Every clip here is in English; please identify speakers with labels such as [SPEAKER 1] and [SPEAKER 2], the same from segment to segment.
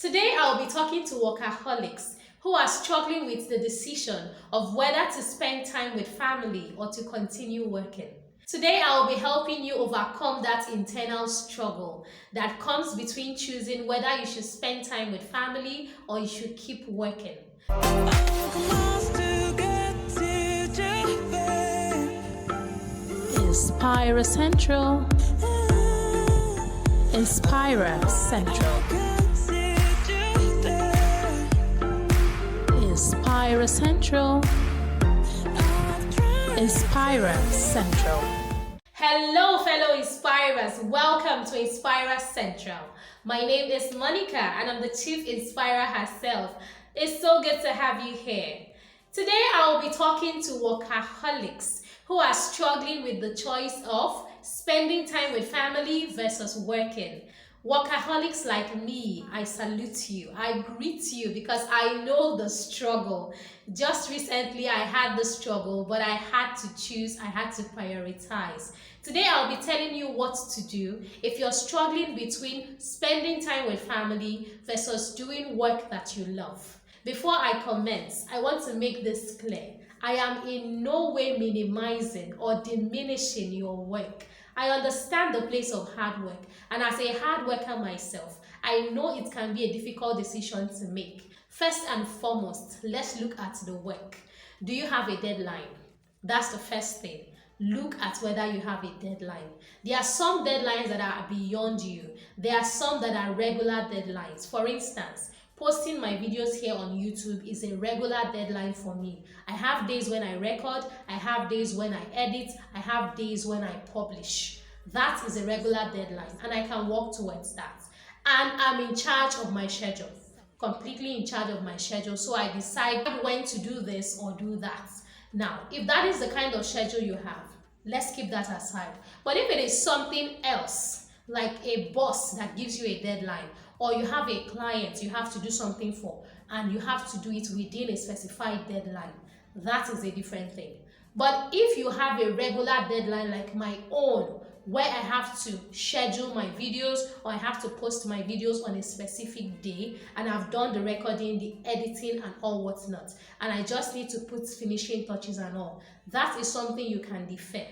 [SPEAKER 1] Today, I'll be talking to workaholics who are struggling with the decision of whether to spend time with family or to continue working. Today, I'll be helping you overcome that internal struggle that comes between choosing whether you should spend time with family or you should keep working. Inspira Central. Inspira Central. Inspira Central. Inspira Central. Hello, fellow Inspirers. Welcome to Inspira Central. My name is Monica and I'm the Chief Inspirer herself. It's so good to have you here. Today, I'll be talking to workaholics who are struggling with the choice of spending time with family versus working. Workaholics like me, I salute you. I greet you because I know the struggle. Just recently, I had the struggle, but I had to choose, I had to prioritize. Today, I'll be telling you what to do if you're struggling between spending time with family versus doing work that you love. Before I commence, I want to make this clear. I am in no way minimizing or diminishing your work. I understand the place of hard work, and as a hard worker myself, I know it can be a difficult decision to make. First and foremost, let's look at the work. Do you have a deadline? That's the first thing. Look at whether you have a deadline. There are some deadlines that are beyond you. There are some that are regular deadlines. For instance, posting my videos here on YouTube is a regular deadline for me. I have days when I record, I have days when I edit, I have days when I publish. That is a regular deadline and I can work towards that. And I'm in charge of my schedule, completely in charge of my schedule. So I decide when to do this or do that. Now, if that is the kind of schedule you have, let's keep that aside. But if it is something else, like a boss that gives you a deadline, or you have a client you have to do something for and you have to do it within a specified deadline, that is a different thing. But if you have a regular deadline like my own, where I have to schedule my videos or I have to post my videos on a specific day and I've done the recording, the editing and all whatnot, and I just need to put finishing touches and all, that is something you can defer.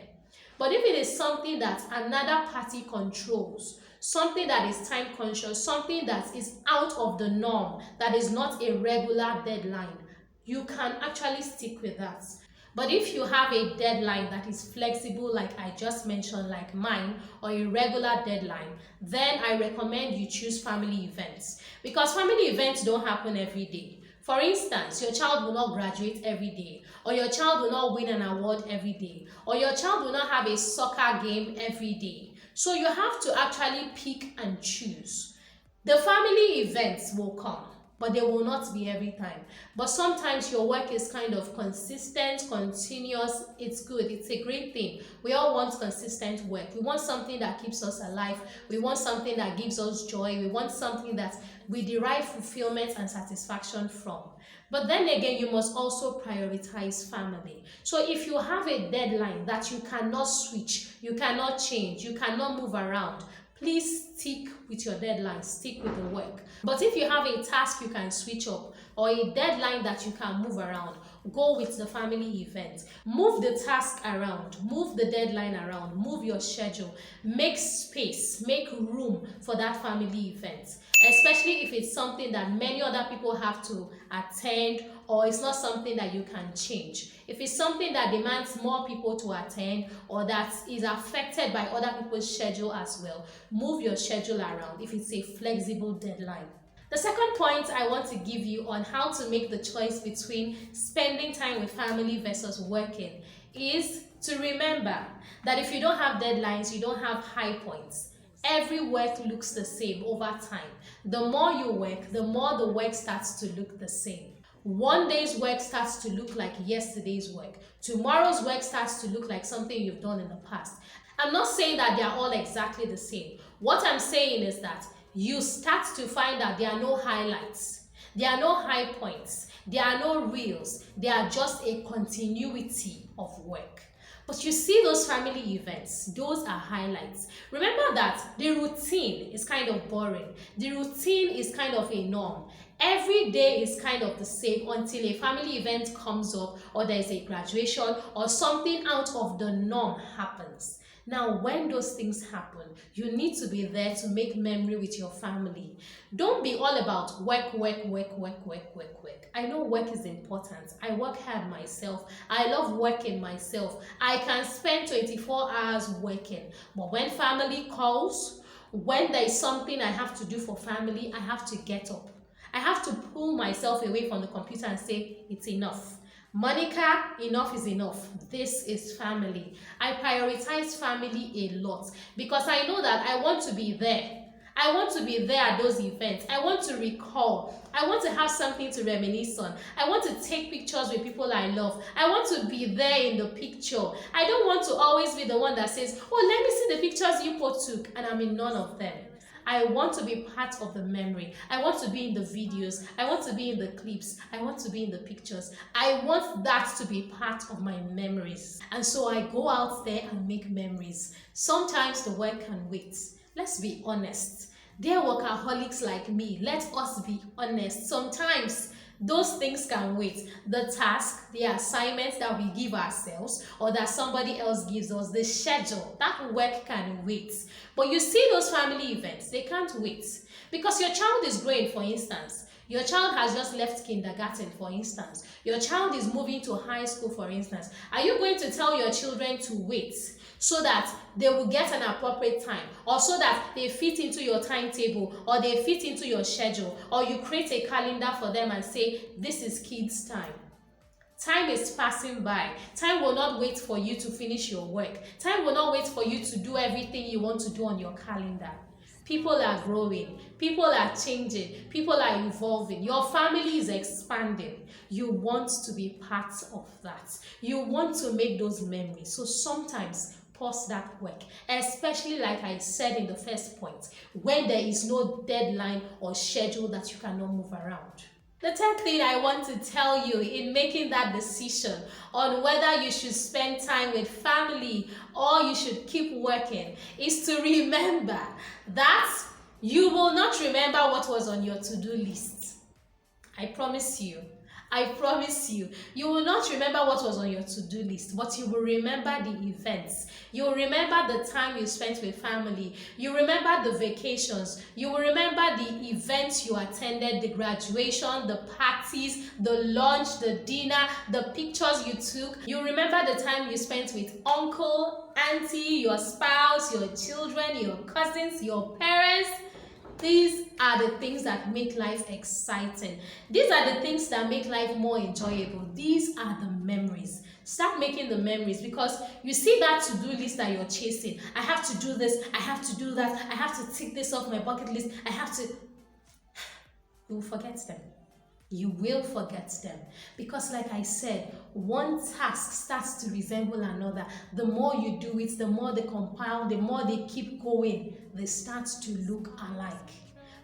[SPEAKER 1] But if it is something that another party controls, something that is time conscious, something that is out of the norm, that is not a regular deadline, you can actually stick with that. But if you have a deadline that is flexible, like I just mentioned, like mine, or a regular deadline, then I recommend you choose family events. Because family events don't happen every day. For instance, your child will not graduate every day, or your child will not win an award every day, or your child will not have a soccer game every day. So you have to actually pick and choose. The family events will come, but they will not be every time. But sometimes your work is kind of consistent, continuous. It's good. It's a great thing. We all want consistent work. We want something that keeps us alive. We want something that gives us joy. We want something that we derive fulfillment and satisfaction from. But then again, you must also prioritize family. So if you have a deadline that you cannot switch, you cannot change, you cannot move around, please stick with your deadline, stick with the work. But if you have a task you can switch up or a deadline that you can move around, go with the family event. Move the task around, move the deadline around, move your schedule, make space, make room for that family event. Especially if it's something that many other people have to attend or it's not something that you can change. If it's something that demands more people to attend or that is affected by other people's schedule as well, move your schedule around if it's a flexible deadline. The second point I want to give you on how to make the choice between spending time with family versus working is to remember that if you don't have deadlines, you don't have high points. Every work looks the same over time. The more you work, the more the work starts to look the same. One day's work starts to look like yesterday's work. Tomorrow's work starts to look like something you've done in the past. I'm not saying that they are all exactly the same. What I'm saying is that you start to find that there are no highlights. There are no high points. There are no reels. They are just a continuity of work. But you see those family events, those are highlights. Remember that the routine is kind of boring. The routine is kind of a norm. Every day is kind of the same until a family event comes up, or there is a graduation, or something out of the norm happens. Now, when those things happen, you need to be there to make memory with your family. Don't be all about work, work, work, work, work, work, work. I know work is important. I work hard myself. I love working myself. I can spend 24 hours working. But when family calls, when there is something I have to do for family, I have to get up. I have to pull myself away from the computer and say, it's enough. Monica, enough is enough. This is family. I prioritize family a lot because I know that I want to be there. I want to be there at those events. I want to recall. I want to have something to reminisce on. I want to take pictures with people I love. I want to be there in the picture. I don't want to always be the one that says, oh, let me see the pictures you both took, and I'm in none of them. I want to be part of the memory. I want to be in the videos. I want to be in the clips. I want to be in the pictures. I want that to be part of my memories. And so I go out there and make memories. Sometimes the work can wait. Let's be honest. They're workaholics like me. Let us be honest. Sometimes those things can wait. The task, the assignments that we give ourselves or that somebody else gives us, the schedule, that work can wait. But you see those family events, they can't wait. Because your child is growing, for instance. Your child has just left kindergarten, for instance. Your child is moving to high school, for instance. Are you going to tell your children to wait so that they will get an appropriate time, or so that they fit into your timetable, or they fit into your schedule, or you create a calendar for them and say, this is kids' time? Time is passing by. Time will not wait for you to finish your work. Time will not wait for you to do everything you want to do on your calendar. People are growing. People are changing. People are evolving. Your family is expanding. You want to be part of that. You want to make those memories. So sometimes pause that work, especially like I said in the first point, when there is no deadline or schedule that you cannot move around. The third thing I want to tell you in making that decision on whether you should spend time with family or you should keep working is to remember that you will not remember what was on your to-do list. I promise you. I promise you, you will not remember what was on your to-do list, but you will remember the events. You will remember the time you spent with family. You remember the vacations. You will remember the events you attended, the graduation, the parties, the lunch, the dinner, the pictures you took. You remember the time you spent with uncle, auntie, your spouse, your children, your cousins, your parents. These are the things that make life exciting. These are the things that make life more enjoyable. These are the memories. Start making the memories, because you see that to-do list that you're chasing. I have to do this. I have to do that. I have to tick this off my bucket list. I have to... You will forget them. You will forget them, because like I said, one task starts to resemble another. The more you do it, the more they compound, the more they keep going, they start to look alike.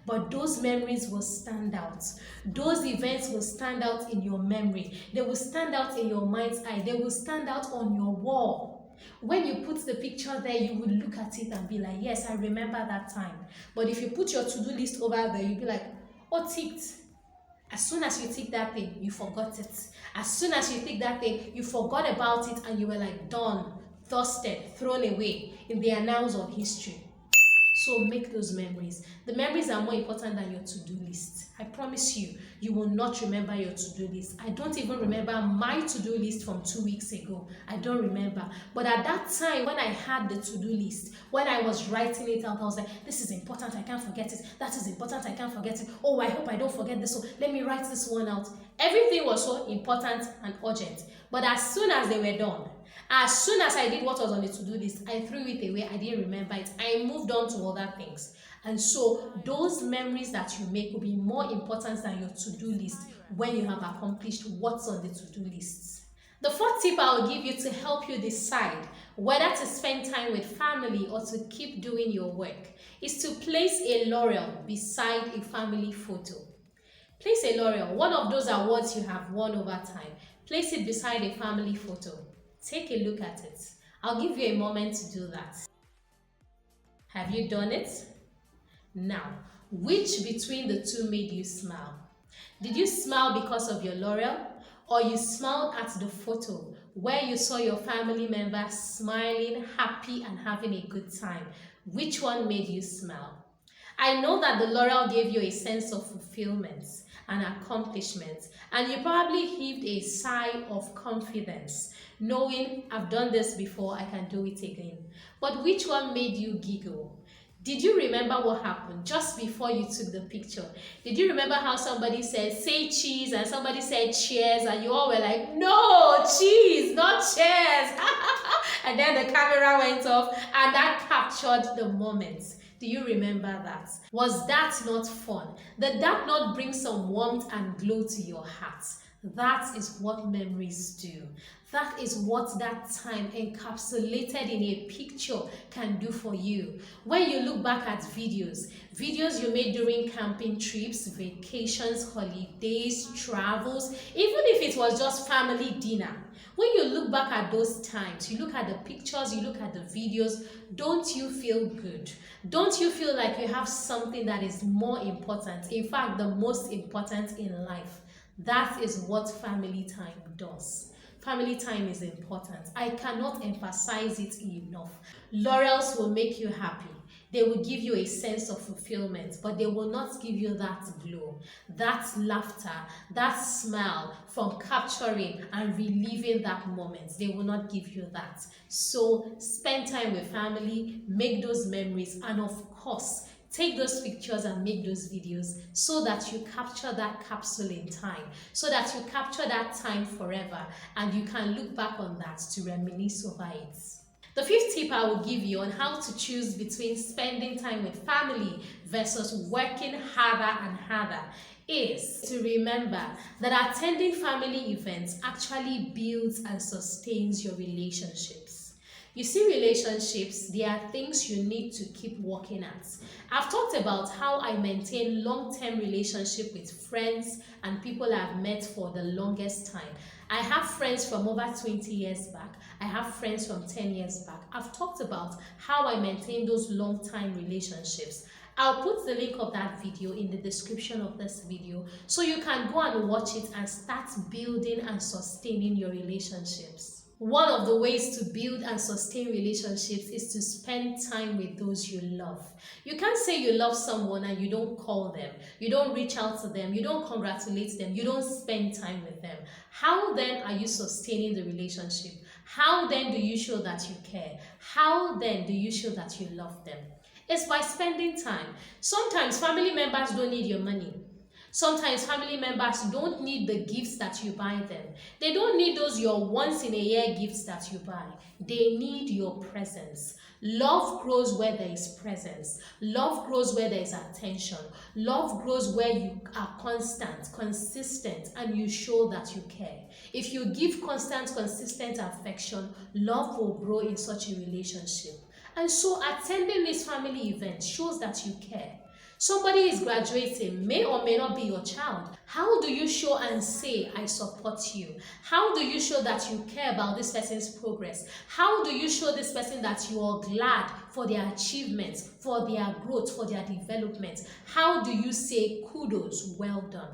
[SPEAKER 1] But those memories will stand out. Those events will stand out in your memory. They will stand out in your mind's eye. They will stand out on your wall. When you put the picture there, you will look at it and be like, yes, I remember that time. But if you put your to-do list over there, you'll be like, oh, ticked. As soon as you tick that thing, you forgot it. As soon as you tick that thing, you forgot about it, and you were like done, dusted, thrown away in the annals of history. So make those memories. The memories are more important than your to-do list. I promise you, you will not remember your to-do list. I don't even remember my to-do list from 2 weeks ago. I don't remember. But at that time, when I had the to-do list, when I was writing it out, I was like, this is important, I can't forget it. That is important, I can't forget it. Oh, I hope I don't forget this, so let me write this one out. Everything was so important and urgent. But as soon as they were done, as soon as I did what was on the to-do list, I threw it away. I didn't remember it. I moved on to other things. And so those memories that you make will be more important than your to-do list when you have accomplished what's on the to-do list. The fourth tip I will give you to help you decide whether to spend time with family or to keep doing your work is to place a laurel beside a family photo. Place a laurel, one of those awards you have won over time. Place it beside a family photo. Take a look at it. I'll give you a moment to do that. Have you done it? Now, which between the two made you smile? Did you smile because of your laurel, or you smiled at the photo where you saw your family members smiling, happy, and having a good time? Which one made you smile? I know that the laurel gave you a sense of fulfillment and accomplishment, and you probably heaved a sigh of confidence, knowing I've done this before, I can do it again. But which one made you giggle? Did you remember what happened just before you took the picture? Did you remember how somebody said, say cheese, and somebody said cheers, and you all were like, no, cheese, not cheers. And then the camera went off, and that captured the moment. Do you remember that? Was that not fun? Did that not bring some warmth and glow to your heart? That is what memories do. That is what that time encapsulated in a picture can do for you. When you look back at videos you made during camping trips, vacations, holidays, travels, even if it was just family dinner. When you look back at those times, you look at the pictures, you look at the videos, don't you feel good? Don't you feel like you have something that is more important? In fact, the most important in life. That is what family time does. Family time is important. I cannot emphasize it enough. Laurels will make you happy. They will give you a sense of fulfillment, but they will not give you that glow, that laughter, that smile from capturing and reliving that moment. They will not give you that. So spend time with family, make those memories, and of course, take those pictures and make those videos so that you capture that capsule in time, so that you capture that time forever, and you can look back on that to reminisce over it. The fifth tip I will give you on how to choose between spending time with family versus working harder and harder is to remember that attending family events actually builds and sustains your relationships. You see, relationships, they are things you need to keep working at. I've talked about how I maintain long-term relationship with friends and people I've met for the longest time. I have friends from over 20 years back. I have friends from 10 years back. I've talked about how I maintain those long-time relationships. I'll put the link of that video in the description of this video so you can go and watch it and start building and sustaining your relationships. One of the ways to build and sustain relationships is to spend time with those you love. You can't say you love someone and you don't call them, you don't reach out to them, you don't congratulate them, you don't spend time with them. How then are you sustaining the relationship? How then do you show that you care? How then do you show that you love them? It's by spending time. Sometimes family members don't need your money. Sometimes family members don't need the gifts that you buy them. They don't need those your once in a year gifts that you buy. They need your presence. Love grows where there is presence. Love grows where there is attention. Love grows where you are constant, consistent, and you show that you care. If you give constant, consistent affection, love will grow in such a relationship. And so attending this family event shows that you care. Somebody is graduating, may or may not be your child. How do you show and say, I support you? How do you show that you care about this person's progress? How do you show this person that you are glad for their achievements, for their growth, for their development? How do you say kudos, well done?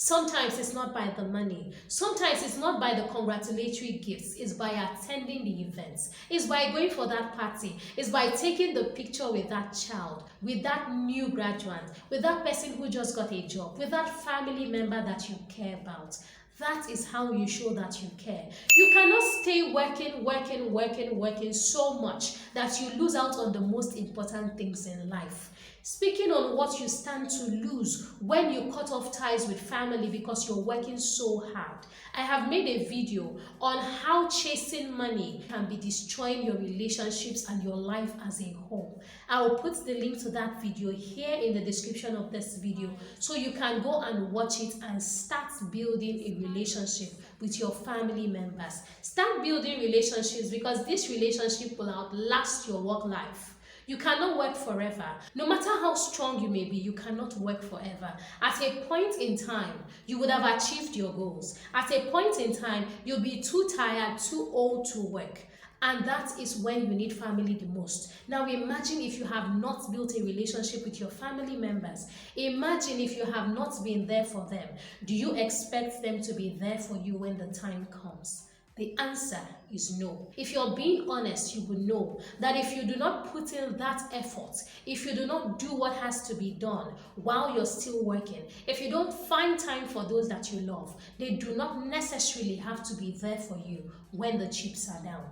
[SPEAKER 1] Sometimes it's not by the money. Sometimes it's not by the congratulatory gifts. It's by attending the events. It's by going for that party. It's by taking the picture with that child, with that new graduate, with that person who just got a job, with that family member that you care about. That is how you show that you care. You cannot stay working so much that you lose out on the most important things in life. Speaking on what you stand to lose when you cut off ties with family because you're working so hard, I have made a video on how chasing money can be destroying your relationships and your life as a whole. I will put the link to that video here in the description of this video so you can go and watch it and start building a relationship with your family members. Start building relationships because this relationship will outlast your work life. You cannot work forever. No matter how strong you may be, you cannot work forever. At a point in time, you would have achieved your goals. At a point in time, you'll be too tired, too old to work. And that is when you need family the most. Now imagine if you have not built a relationship with your family members. Imagine if you have not been there for them. Do you expect them to be there for you when the time comes? The answer is no. If you're being honest, you will know that if you do not put in that effort, if you do not do what has to be done while you're still working, if you don't find time for those that you love, they do not necessarily have to be there for you when the chips are down.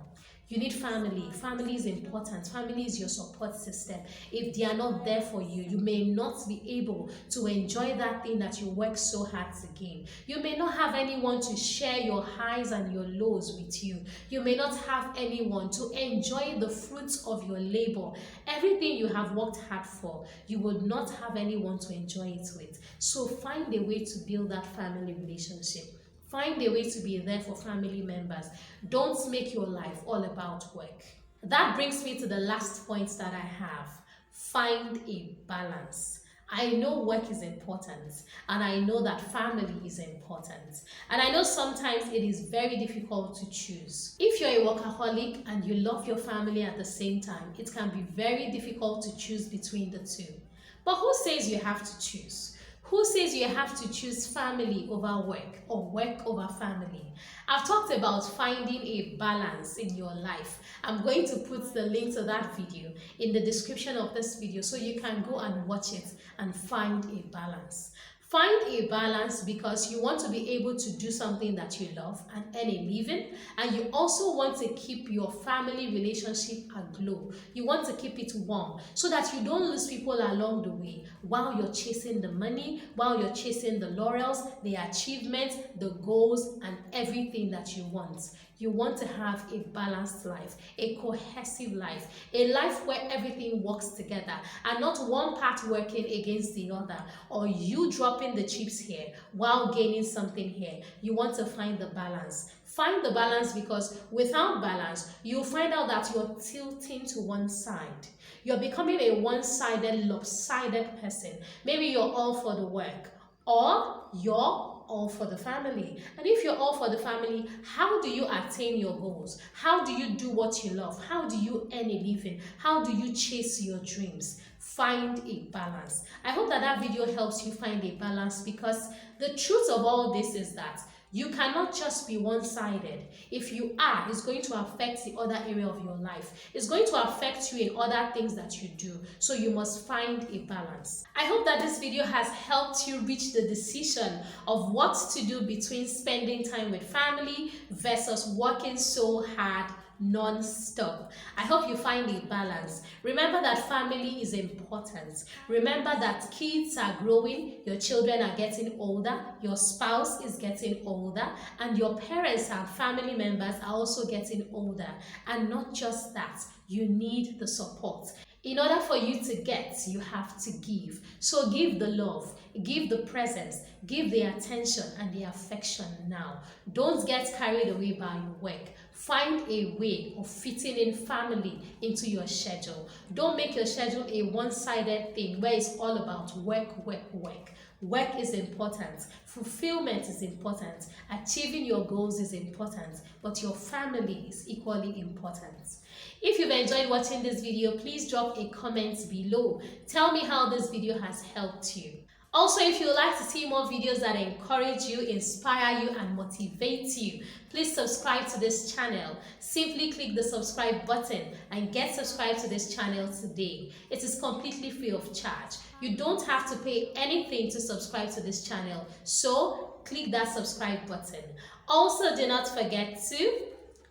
[SPEAKER 1] You need family. Family is important. Family is your support system. If they are not there for you, you may not be able to enjoy that thing that you work so hard to gain. You may not have anyone to share your highs and your lows with you. You may not have anyone to enjoy the fruits of your labor. Everything you have worked hard for, you would not have anyone to enjoy it with. So find a way to build that family relationship. Find a way to be there for family members. Don't make your life all about work. That brings me to the last point that I have. Find a balance. I know work is important, and I know that family is important. And I know sometimes it is very difficult to choose. If you're a workaholic and you love your family at the same time, it can be very difficult to choose between the two. But who says you have to choose? Who says you have to choose family over work or work over family? I've talked about finding a balance in your life. I'm going to put the link to that video in the description of this video so you can go and watch it and find a balance. Find a balance because you want to be able to do something that you love and earn a living, and you also want to keep your family relationship aglow. You want to keep it warm so that you don't lose people along the way while you're chasing the money, while you're chasing the laurels, the achievements, the goals, and everything that you want. You want to have a balanced life, a cohesive life, a life where everything works together and not one part working against the other, or you dropping the chips here while gaining something here. You want to find the balance. Find the balance because without balance, you'll find out that you're tilting to one side. You're becoming a one-sided, lopsided person. Maybe you're all for the work, or you're all for the family. And if you're all for the family, how do you attain your goals? How do you do what you love? How do you earn a living? How do you chase your dreams? Find a balance. I hope that video helps you find a balance, because the truth of all this is that you cannot just be one-sided. If you are, it's going to affect the other area of your life. It's going to affect you in other things that you do. So you must find a balance. I hope that this video has helped you reach the decision of what to do between spending time with family versus working so hard non-stop. I hope you find a balance. Remember that family is important. Remember that kids are growing, your children are getting older, your spouse is getting older, and your parents and family members are also getting older. And not just that, you need the support. In order for you to get, you have to give. So give the love, give the presence, give the attention and the affection now. Don't get carried away by your work. Find a way of fitting in family into your schedule. Don't make your schedule a one-sided thing where it's all about work, work, work. Work is important. Fulfillment is important. Achieving your goals is important. But your family is equally important. If you've enjoyed watching this video, please drop a comment below. Tell me how this video has helped you. Also, if you would like to see more videos that encourage you, inspire you, and motivate you, please subscribe to this channel. Simply click the subscribe button and get subscribed to this channel today. It is completely free of charge. You don't have to pay anything to subscribe to this channel, so click that subscribe button. Also, do not forget to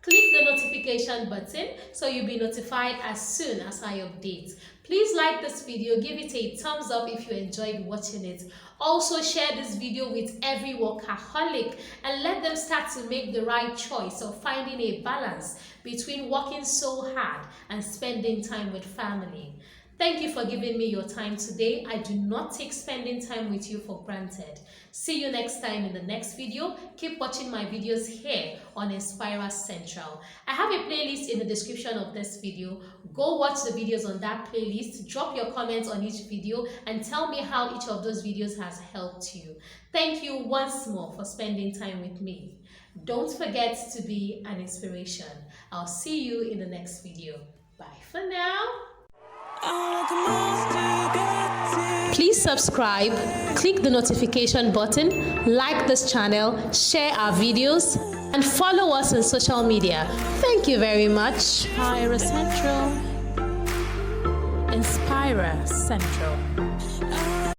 [SPEAKER 1] click the notification button so you'll be notified as soon as I update. Please like this video, give it a thumbs up if you enjoyed watching it. Also share this video with every workaholic and let them start to make the right choice of finding a balance between working so hard and spending time with family. Thank you for giving me your time today. I do not take spending time with you for granted. See you next time in the next video. Keep watching my videos here on Inspira Central. I have a playlist in the description of this video. Go watch the videos on that playlist. Drop your comments on each video and tell me how each of those videos has helped you. Thank you once more for spending time with me. Don't forget to be an inspiration. I'll see you in the next video. Bye for now. Please subscribe, click the notification button, like this channel, share our videos, and follow us on social media. Thank you very much. Inspira Central. Inspira Central.